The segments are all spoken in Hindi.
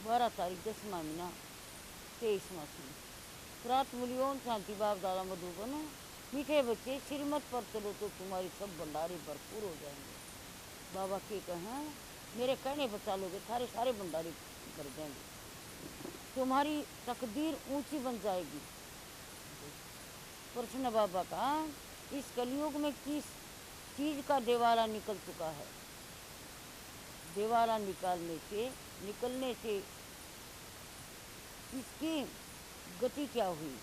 12 तारीख 10वां महीना 23वां सन। रात मिलियोन शांति बाप दादा मधुबन मीठे बच्चे श्रीमत पर चलो तो तुम्हारी सब भंडारे भरपूर हो जाएंगे। बाबा के कहें मेरे कहने पर चलोगे थारे सारे भंडारे भर जाएंगे, तुम्हारी तकदीर ऊंची बन जाएगी। प्रश्न बाबा का इस कलयुग में किस चीज का देवाला निकल चुका है? देवाला निकलने से इसकी गति क्या हुई?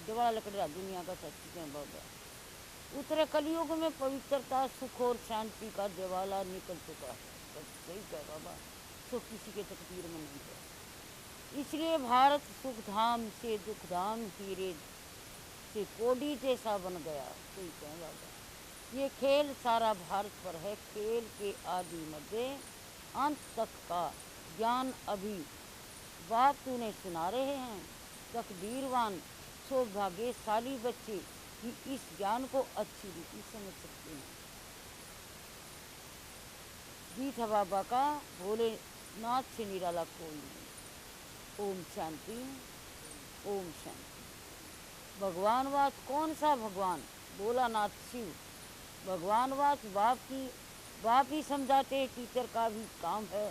देवाला लकड़ा दुनिया का सच्ची है बाबा। उत्तरे कलयुग में पवित्रता सुख और शांति का देवाला निकल चुका है। सही है बाबा, सुख किसी के तकदीर में नहीं है। इसलिए भारत सुख धाम से दुख धाम हीरे से कोडी जैसा बन गया। सही है बाबा, ये खेल सारा भारत पर है। खेल के आदि मध्य अंत तक का ज्ञान अभी बाप तूने सुना रहे हैं। तकदीरवान सौभाग्यशाली बच्चे कि इस ज्ञान को अच्छी रीति समझ सकते हैं। गीत है बाबा का भोलेनाथ से निराला कोई नहीं। ओम शांति, ओम शांति। भगवानवास कौन सा भगवान? भोलानाथ शिव। भगवानवास बाप ही समझाते। टीचर का भी काम है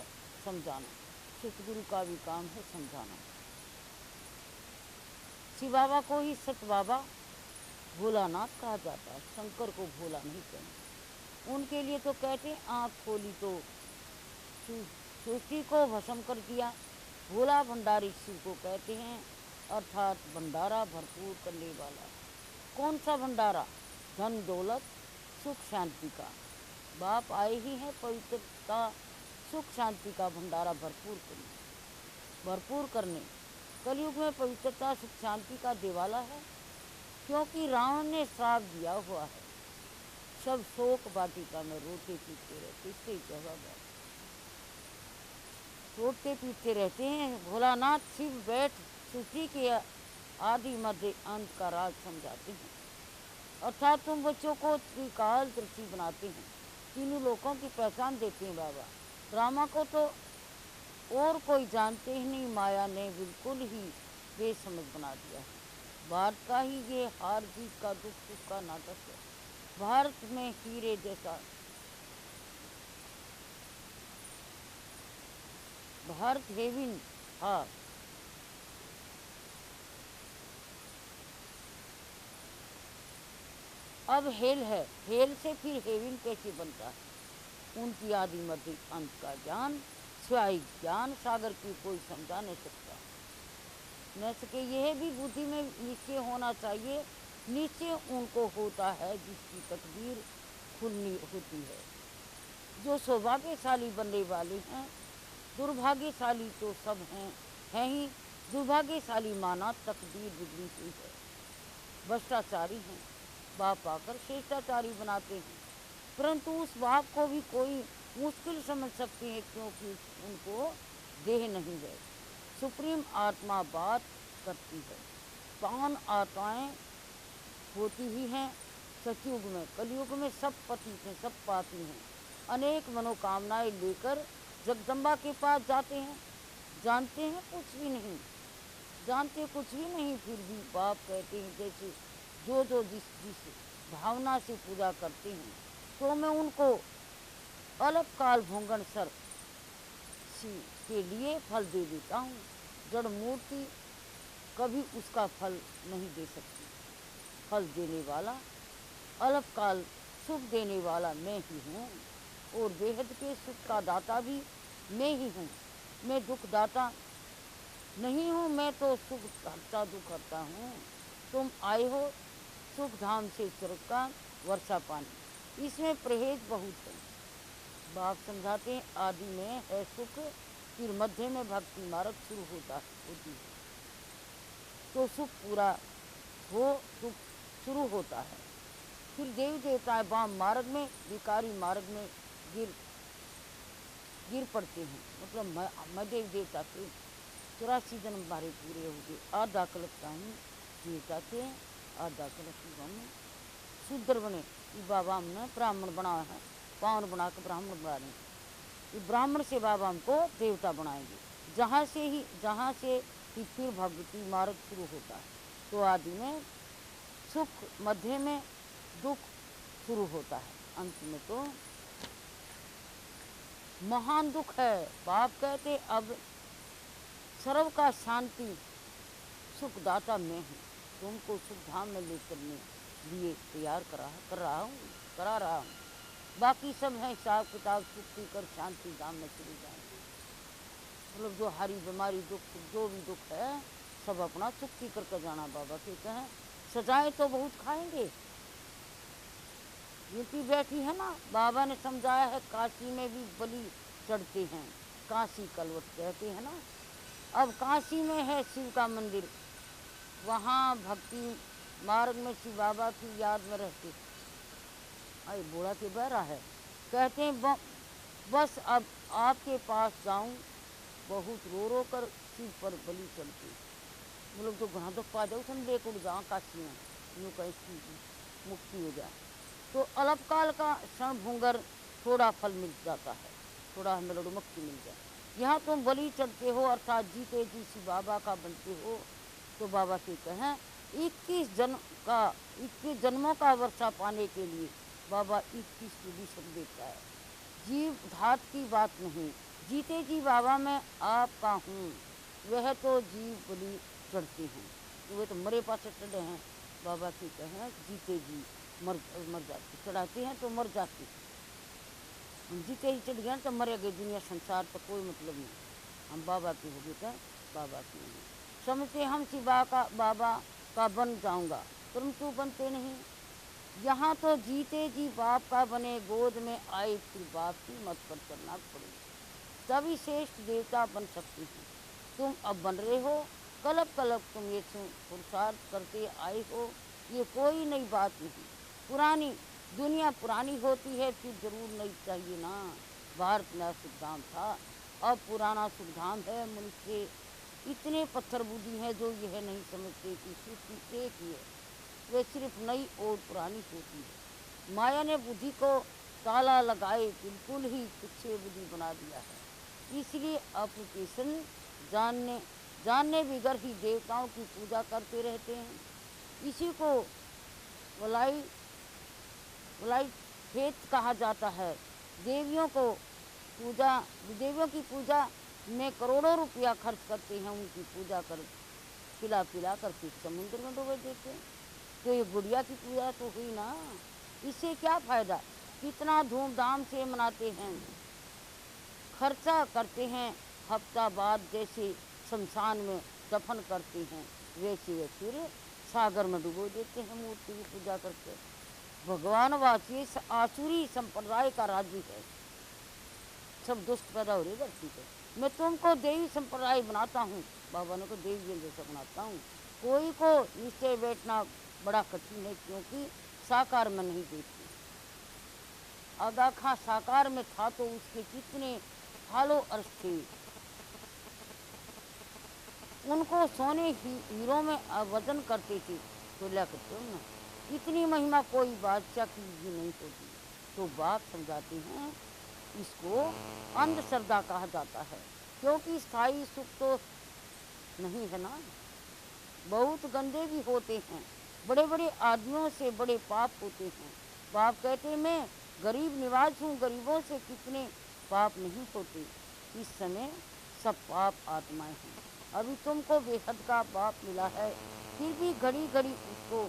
समझाना, सतगुरु का भी काम है समझाना। शिव बाबा को ही सत बाबा भोलानाथ कहा जाता है। शंकर को भोला नहीं कहते। उनके लिए तो कहते आँख खोली तो सृष्टि को भस्म कर दिया। भोला भंडारी शिव को कहते हैं, अर्थात भंडारा भरपूर करने वाला। कौन सा भंडारा? धन दौलत सुख शांति का। बाप आए ही हैं पवित्रता सुख शांति का भंडारा भरपूर करने। कलयुग में पवित्रता सुख शांति का देवाला है, क्योंकि रावण ने श्राप दिया हुआ है। सब शोक वाटिका में रोते पीते रहते। इससे रोते पीते रहते हैं। भोलानाथ शिव बैठ सृष्टि के आदि मध्य अंत का राज समझाते हैं। अर्थात तुम बच्चों को त्रिकाल दृष्टि बनाते हैं, तीनों लोकों की पहचान देते हैं। बाबा ड्रामा को तो और कोई जानते ही नहीं। माया ने बिल्कुल ही बेसमझ बना दिया है। भारत का ही ये हार जीत का दुख सुख का नाटक है। भारत में हीरे जैसा भारत हेविन हाँ अब हेल है। हेल से फिर हेविन कैसे बनता है? उनकी आदि मध्य अंत का ज्ञान स्वाई ज्ञान सागर की कोई समझा नहीं सकता। न सके यह भी बुद्धि में निश्चय होना चाहिए। निश्चय उनको होता है जिसकी तकदीर खुलनी होती है। जो सौभाग्यशाली बनने वाले हैं, दुर्भाग्यशाली तो सब हैं ही। दुर्भाग्यशाली माना तकदीर बिगड़ी हुई है। भ्रष्टाचारी हैं, बाप आकर श्रेष्ठाचारी बनाते हैं। परंतु उस बाप को भी कोई मुश्किल समझ सकते हैं, क्योंकि उनको देह नहीं है। सुप्रीम आत्मा बात करती है। पावन आत्माएं होती ही हैं सतयुग में। कलयुग में सब पतित हैं, सब पापी हैं। अनेक मनोकामनाएं लेकर जगदम्बा के पास जाते हैं। जानते हैं कुछ भी नहीं, जानते कुछ भी नहीं, फिर भी बाप कहते हैं जैसे जो जिस भावना से पूजा करते हैं, तो मैं उनको अलग काल भोंगन सर के लिए फल दे देता हूँ। जड़ मूर्ति कभी उसका फल नहीं दे सकती। फल देने वाला अलग काल सुख देने वाला मैं ही हूँ, और बेहद के सुख का दाता भी मैं ही हूँ। मैं दुख दाता नहीं हूँ, मैं तो सुख हरता दुख हरता हूँ। तुम आए हो सुख धाम से स्वर्ग का वर्षा पानी, इसमें परहेज बहुत है। बाप समझाते हैं आदि में है सुख, फिर मध्य में भक्ति मार्ग शुरू होती है, तो सुख पूरा हो सुख शुरू होता है। फिर देवी देवता वाम मार्ग में विकारी मार्ग में गिर पड़ते हैं। मतलब मैं देवी देवता के 84 जन्म हमारे पूरे हो गए। आधा कलकता हूँ देवता के, आधा कलक में शूद्र बने। बाबा हमने ब्राह्मण बनाया है, पावन बना के ब्राह्मण बना देंगे। ब्राह्मण से बाबा हमको देवता बनाएंगे। जहाँ से ही फिर भक्ति मार्ग शुरू होता है। तो आदि में सुख, मध्य में दुख शुरू होता है, अंत में तो महान दुख है। बाप कहते अब सर्व का शांति सुखदाता मैं हूँ, तुमको सुख धाम में लेकर लिए तैयार करा रहा हूँ। बाकी सब है हिसाब किताब चुप्ती कर शांति धाम में चले जाएंगे। मतलब जो हरी बीमारी दुख जो भी दुख है सब अपना चुप्ती करके जाना। बाबा कहते हैं सजाएं तो बहुत खाएंगे। यूपी बैठी है ना, बाबा ने समझाया है काशी में भी बलि चढ़ते हैं, काशी कलवट कहते हैं ना। अब काशी में है शिव का मंदिर, वहाँ भक्ति मार्ग में शिव बाबा की याद में रहते। अरे बूढ़ा के बहरा है, कहते हैं बस अब आपके पास जाऊं, बहुत रो रो कर शिव पर बलि चढ़ते। मतलब जो घना दुख पा जाओ तुम लेकर उड़ जाओ काशी में, यूँ कैसी मुक्ति हो जाए। तो अल्पकाल का क्षण भूंगर थोड़ा फल मिल जाता है, थोड़ा हमें मुक्ति मिल जाए। यहाँ तुम बलि चढ़ते हो अर्थात जीते जी शिव बाबा का बनते हो। तो बाबा कहते हैं 21 जन्मों का वर्षा पाने के लिए बाबा 21 विभीषण देता है। जीव धात की बात नहीं, जीते जी बाबा मैं आपका हूँ। वह तो जीव बलि चढ़ते हैं, तो वे तो मरे पासे चढ़े हैं। बाबा कहते हैं जीते जी मर जाते, चढ़ाते हैं तो मर जाते। हम जीते ही चढ़ गए तो मरे गए, दुनिया संसार तो कोई मतलब नहीं। हम बाबा के हो गए तो बाबा की नहीं समझते। हम शिवा का बाबा का बन जाऊंगा, परंतु बनते नहीं। यहाँ तो जीते जी बाप का बने, गोद में आए फिर बाप की मत पर चलना पड़े, तभी श्रेष्ठ देवता बन सकते हैं। तुम अब बन रहे हो, कलप कलप तुम ये पुरुषार्थ करते आए हो, ये कोई नई बात नहीं। पुरानी दुनिया पुरानी होती है फिर जरूर नहीं चाहिए ना। भारत में सुखधाम था, अब पुराना सुखधाम है। मनुष्य इतने पत्थर बुद्धि हैं जो यह नहीं समझते कि सृष्टि एक ही है, वे सिर्फ नई और पुरानी होती है। माया ने बुद्धि को ताला लगाए बिल्कुल ही तुच्छे बुद्धि बना दिया है। इसलिए एप्लीकेशन जानने बिगर ही देवताओं की पूजा करते रहते हैं। इसी को वलाई फेत कहा जाता है। देवियों की पूजा में करोड़ों रुपया खर्च करते हैं, उनकी पूजा कर पिला कर फिर समुद्र में डूबे देते हैं। तो ये गुड़िया की पूजा तो हुई ना, इससे क्या फायदा। कितना धूमधाम से मनाते हैं, खर्चा करते हैं, हफ्ता बाद जैसे शमशान में दफन करते हैं वैसे वे फिर सागर में डुबो देते हैं मूर्ति की पूजा करके। भगवान वाची आसुरी संप्रदाय का राज्य है, सब दुष्ट पैदा हो रही धरती पे। मैं तुमको देवी संप्रदाय बनाता हूँ, बाबा ने को देवी जैसा बनाता हूँ। कोई को नीचे बैठना बड़ा कठिन है, क्योंकि साकार में नहीं देखती। आगाखा साकार में था तो उसके कितने फालो अर्थ थे, उनको सोने हीरों में वजन करते थे। तो लिया करते हो ना, इतनी महिमा कोई बादशाह की भी नहीं होती। तो बाप समझाते हैं इसको अंधश्रद्धा कहा जाता है, क्योंकि स्थायी सुख तो नहीं है ना। बहुत गंदे भी होते हैं, बड़े बड़े आदमियों से बड़े पाप होते हैं। बाप कहते मैं गरीब निवाज हूँ, गरीबों से कितने पाप नहीं होते। इस समय सब पाप आत्माएं हैं। अभी तुमको बेहद का पाप मिला है, फिर भी घड़ी घड़ी उसको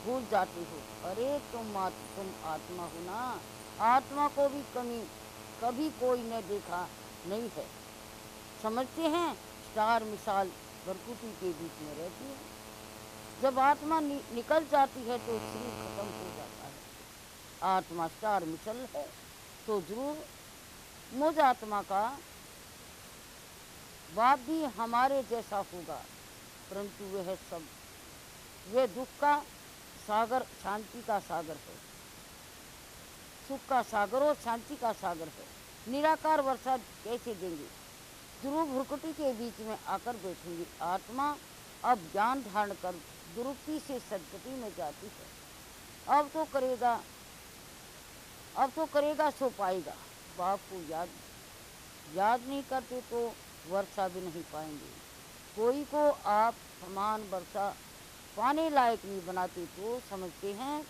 भूल जाते हो। अरे तुम आत्मा हो ना, आत्मा को भी कभी कोई न देखा नहीं है। समझते हैं स्टार मिसाल बरकुटी के बीच में रहती है, जब आत्मा निकल जाती है तो शरीर खत्म हो जाता है। आत्मा स्टार मिसल है तो जरूर मुझ आत्मा का बाप भी हमारे जैसा होगा, परंतु वह दुख का सागर शांति का सागर है, सुख का सागर और शांति का सागर है। निराकार वर्षा कैसे देंगे, ध्रुव भ्रुकुटी के बीच में आकर बैठेंगे। आत्मा अब ज्ञान धारण कर दुरुक्ति से सदगति में जाती है। अब तो करेगा सो पाएगा। बाप को याद नहीं करते तो वर्षा भी नहीं पाएंगे। कोई को आप समान वर्षा पाने लायक नहीं बनाते तो समझते हैं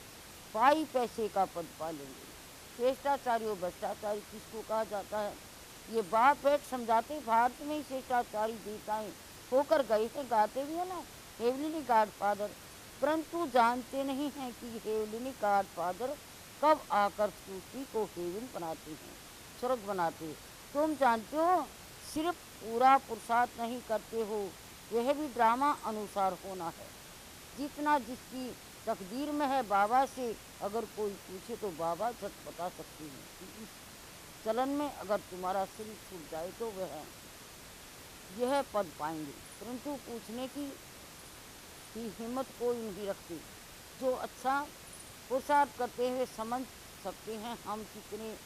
पाई पैसे का पद पा लेंगे। श्रेष्ठाचारी और भ्रष्टाचारी किसको कहा जाता है? ये बाप बेट समझाते भारत में ही श्रेष्ठाचारी देवताएं होकर गए हैं, गाते भी है ना हेवलिनी गॉड फादर, परंतु जानते नहीं हैं कि हेवलिनी गॉड फादर कब आकर सूची को हेवन बनाते हैं, स्वर्ग बनाते हैं। तुम जानते हो सिर्फ पूरा पुरुषार्थ नहीं करते हो, यह भी ड्रामा अनुसार होना है। जितना जिसकी तकदीर में है बाबा से अगर कोई पूछे तो बाबा झट बता सकते हैं कि इस चलन में अगर तुम्हारा शरीर छूट जाए तो वह यह पद पाएंगे, परंतु पूछने की हिम्मत कोई नहीं रखती। जो अच्छा पुरुषार्थ करते हुए समझ सकते हैं हम कितने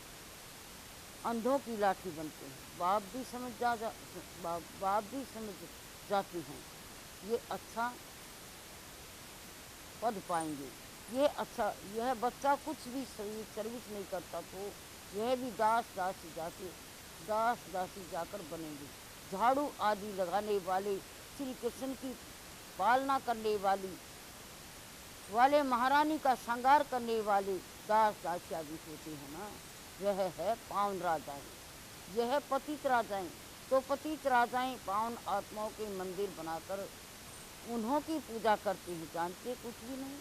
अंधों की लाठी बनते हैं। बाप भी समझ जाते हैं ये अच्छा पद पाएंगे। यह बच्चा कुछ भी सर्विस नहीं करता तो यह भी दास दासी जाकर बनेंगे। झाड़ू आदि लगाने वाले, श्री कृष्ण की पालना करने वाले महारानी का श्रृंगार करने वाले दास दासिया भी होते हैं ना। वह है पावन राजाएं, यह पतित राजाएं। तो पतित राजाएं पावन आत्माओं के मंदिर बनाकर उन्हों की पूजा करते हैं, जानते कुछ भी नहीं।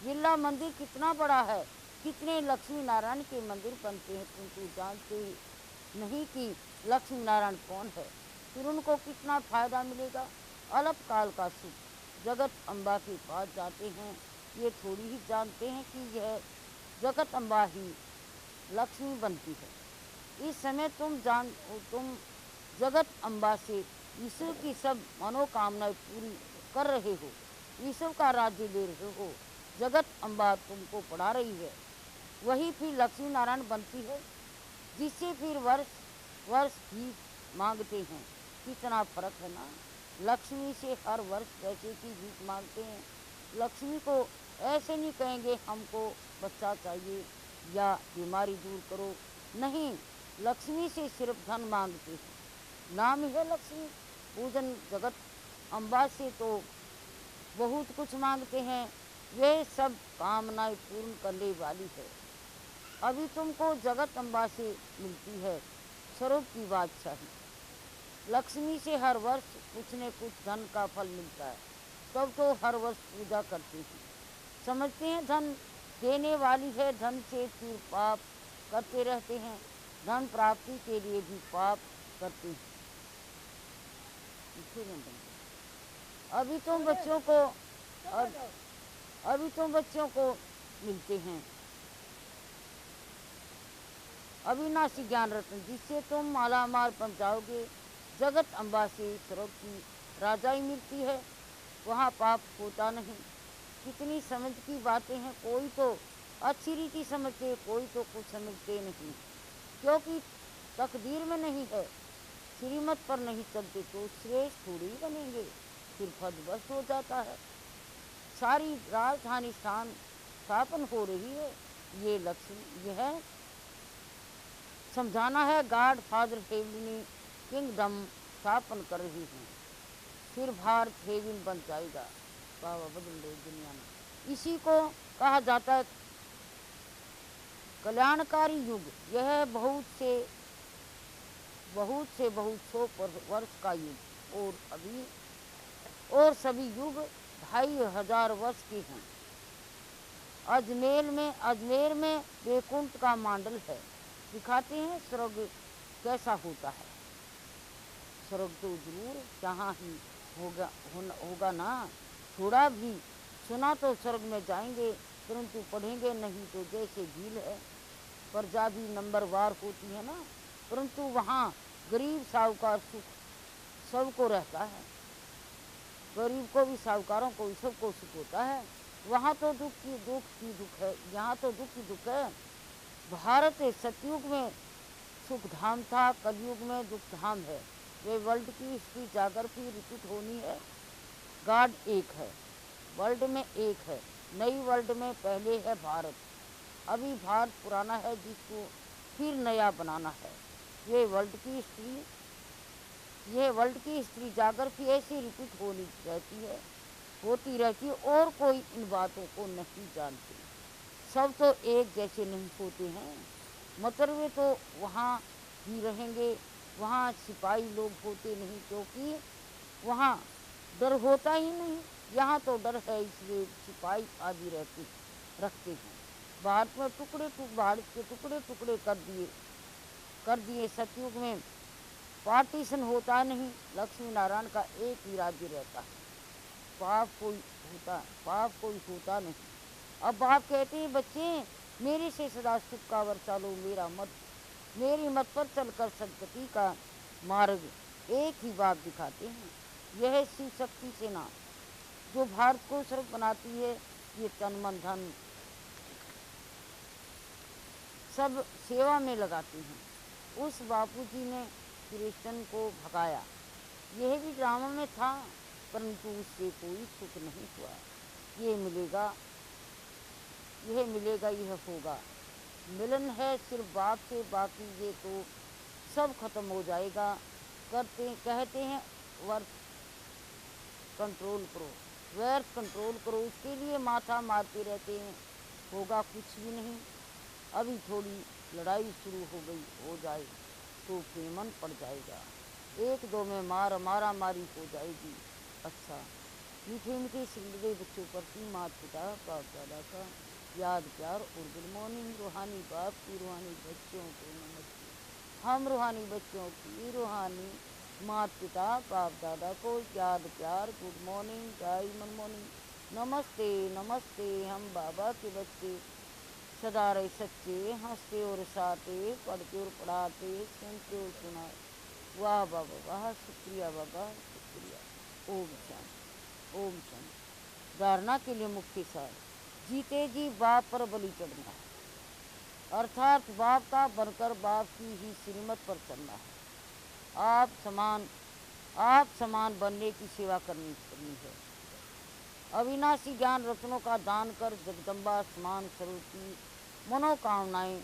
बिरला मंदिर कितना बड़ा है, कितने लक्ष्मी नारायण के मंदिर बनते हैं, किंतु जानते नहीं कि लक्ष्मी नारायण कौन है। फिर उनको कितना फायदा मिलेगा, अल्पकाल का सुख। जगत अम्बा के पास जाते हैं, ये थोड़ी ही जानते हैं कि यह जगत अम्बा ही लक्ष्मी बनती है। इस समय तुम जगत अम्बा से ईश्वर की सब मनोकामनाएं पूरी कर रहे हो, ईश्वर का राज्य ले रहे हो। जगत अम्बा तुमको पढ़ा रही है, वही फिर लक्ष्मी नारायण बनती है, जिससे फिर वर्ष भी मांगते हैं। कितना फर्क है ना। लक्ष्मी से हर वर्ष पैसे की भीख मांगते हैं। लक्ष्मी को ऐसे नहीं कहेंगे हमको बच्चा चाहिए या बीमारी दूर करो, नहीं, लक्ष्मी से सिर्फ धन मांगते हैं। नाम है लक्ष्मी पूजन। जगत अम्बा से तो बहुत कुछ मांगते हैं, वे सब कामनाएं पूर्ण करने वाली है। अभी तुमको जगत अम्बा से मिलती है स्वरूप की बादशाही। लक्ष्मी से हर वर्ष कुछ न कुछ धन का फल मिलता है, तब तो हर वर्ष पूजा करते हैं। समझते हैं धन देने वाली है, धन से फिर पाप करते रहते हैं, धन प्राप्ति के लिए भी पाप करते हैं। अभी तुम बच्चों को मिलते हैं अविनाशी ज्ञान रत्न, जिससे तुम मालामाल बन जाओगे। जगत अम्बा से स्वर्ग की राजाई मिलती है, वहाँ पाप होता नहीं। कितनी समझ की बातें हैं। कोई तो अच्छी रीति समझते, कोई तो कुछ समझते नहीं, क्योंकि तकदीर में नहीं है। श्रीमत पर नहीं चलते तो श्रेष्ठ थोड़ी बनेंगे, फिर पदभ्रष्ट हो जाता है। सारी राजधानी स्थापन हो रही है, ये लक्ष्य यह समझाना है। गॉड फादर हेवलिनी किंगडम स्थापन कर रही हैं, फिर भारत हेवन बन जाएगा। बाबा बदल रहे दुनिया में। इसी को कहा जाता है कल्याणकारी युग। यह बहुत सौ वर्ष का युग, और सभी युग 2500 वर्ष के हैं। अजमेर में वैकुंठ का मंडल है, दिखाते हैं स्वर्ग कैसा होता है। स्वर्ग तो जरूर जहाँ ही होगा ना। थोड़ा भी सुना तो स्वर्ग में जाएंगे, परंतु पढ़ेंगे नहीं तो जैसे झील है, प्रजा भी नंबरवार होती है ना, परंतु वहाँ गरीब साहूकार सुख सबको रहता है। गरीब को भी साहूकारों को भी सबको सुख होता है। वहाँ तो दुख है, यहाँ तो दुख ही दुख है। भारत सतयुग में सुख धाम था, कलयुग में दुख धाम है। वे वर्ल्ड की हिस्ट्री जाकर फिर रिपीट होनी है। गॉड एक है, वर्ल्ड में एक है। नई वर्ल्ड में पहले है भारत, अभी भारत पुराना है जिसको फिर नया बनाना है। ये वर्ल्ड की हिस्ट्री यह वर्ल्ड की हिस्ट्री जाग्राफी ऐसी रिपीट होती रहती है और कोई इन बातों को नहीं जानते। सब तो एक जैसे नहीं होते हैं, मतलब वे तो वहाँ ही रहेंगे। वहाँ सिपाही लोग होते नहीं, क्योंकि वहाँ डर होता ही नहीं। यहाँ तो डर है, इसलिए सिपाही आदि रखते हैं। भारत के टुकड़े टुकड़े कर दिए। सतयुग में पार्टीशन होता नहीं, लक्ष्मी नारायण का एक ही राज्य रहता है। पाप कोई होता नहीं। अब बाप कहते हैं, बच्चे मेरे से सदा सुख का वर्षा लो, मेरी मत पर चलकर सदगति का मार्ग एक ही बात दिखाते हैं। यह शिव शक्ति सेना जो भारत को सर्व बनाती है, ये तन मन धन सब सेवा में लगाते हैं। उस बापूजी ने क्रिश्चियन को भगाया, यह भी ड्रामा में था, परंतु उससे कोई सुख नहीं हुआ। ये मिलेगा, यह होगा। मिलन है सिर्फ बाप से, बाकी ये तो सब खत्म हो जाएगा। कहते हैं वर्थ कंट्रोल करो, उसके लिए माथा मारते रहते हैं, होगा कुछ भी नहीं। अभी थोड़ी लड़ाई शुरू हो जाए तो प्रेमन पड़ जाएगा, एक दो में मारा मारी हो जाएगी। अच्छा, मीठे मीठे सिंगड़े बच्चों प्रति माता पिता बाप दादा का याद प्यार और गुड मॉर्निंग। रूहानी बाप की रूहानी बच्चों को नमस्ते। हम रूहानी बच्चों की रूहानी माता पिता बाप दादा को याद प्यार गुड मॉर्निंग, जय मनमोर्निंग, नमस्ते नमस्ते। हम बाबा के बच्चे सदा रहे सच्चे, हंसते और हंसाते, पढ़ते और पढ़ाते, सुनते और सुनाते। वाह बाबा वाह, शुक्रिया बाबा शुक्रिया। ओम शांति ओम शांति। धारणा के लिए मुख्य सार, जीते जी बाप पर बलि चढ़ना है, अर्थात बाप का बनकर बाप की ही श्रीमत पर चलना है। आप समान बनने की सेवा करनी है। अविनाशी ज्ञान रत्नों का दान कर जगदम्बा समान स्वरूप की मनोकामनाएं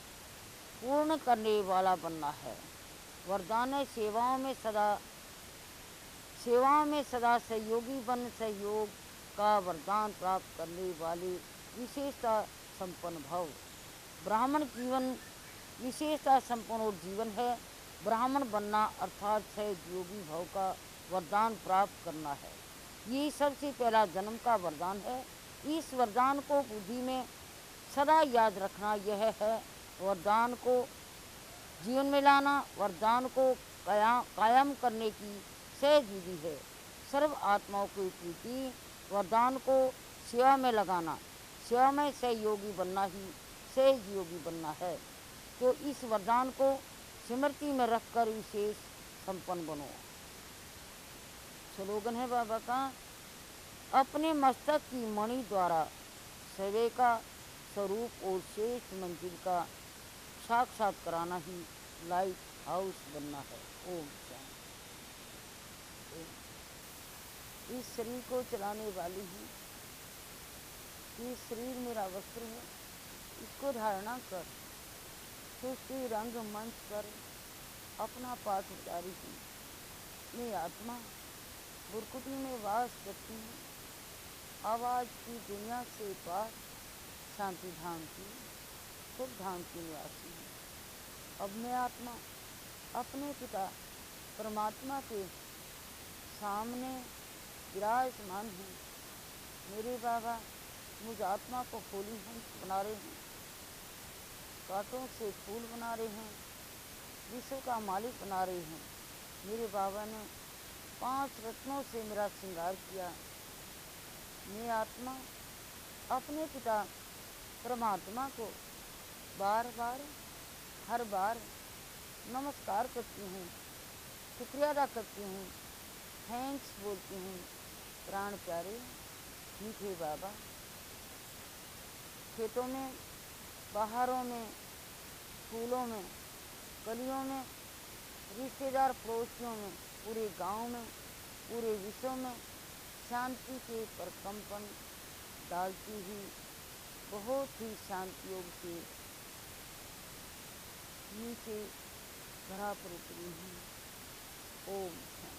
पूर्ण करने वाला बनना है। वरदान है सेवाओं में सदा सहयोगी बन, सहयोग का वरदान प्राप्त करने वाले विशेषता संपन्न भव। ब्राह्मण जीवन विशेषता संपन्न और जीवन है। ब्राह्मण बनना अर्थात सहयोगी भव का वरदान प्राप्त करना है। ये सबसे पहला जन्म का वरदान है। इस वरदान को बुद्धि में सदा याद रखना, यह है वरदान को जीवन में लाना। वरदान को कायम करने की सहज विधि है। सर्व आत्माओं की प्रीति, वरदान को सेवा में लगाना, सेवा में सहयोगी बनना ही सहज योगी बनना है। तो इस वरदान को स्मृति में रखकर विशेष संपन्न बनो। स्लोगन है बाबा का, अपने मस्तक की मणि द्वारा सवे का स्वरूप और शेष मंजिल का साक्षात कराना ही लाइट हाउस बनना है। ओम शांति। इस शरीर को चलाने वाली हूँ, ये शरीर मेरा वस्त्र है, इसको धारणा कर सृष्टि रंग मंच पर अपना पाठ उतारी हूँ। मैं आत्मा बुरकुटी में वास करती हूँ, आवाज़ की दुनिया से पार, शांति धाम की सुख धाम की निवासी हूँ। अब मैं आत्मा अपने पिता परमात्मा के सामने विराजमान हूँ। मेरे बाबा मुझ आत्मा को होली हंस बना रहे हैं, कांटों से फूल बना रहे हैं, विश्व का मालिक बना रहे हैं। मेरे बाबा ने 5 रत्नों से मेरा श्रृंगार किया। मैं आत्मा अपने पिता परमात्मा को बार बार हर बार नमस्कार करती हूँ, शुक्रिया अदा करती हूँ, थैंक्स बोलती हूँ। प्राण प्यारे मीठे बाबा, खेतों में, बाहरों में, फूलों में, गलियों में, रिश्तेदार पड़ोसियों में, पूरे गांव में, पूरे विश्व में शांति के प्रकंपन डालती हुई बहुत ही शांति योग से नीचे धरा पर उतरी हूँ। ओम शांति।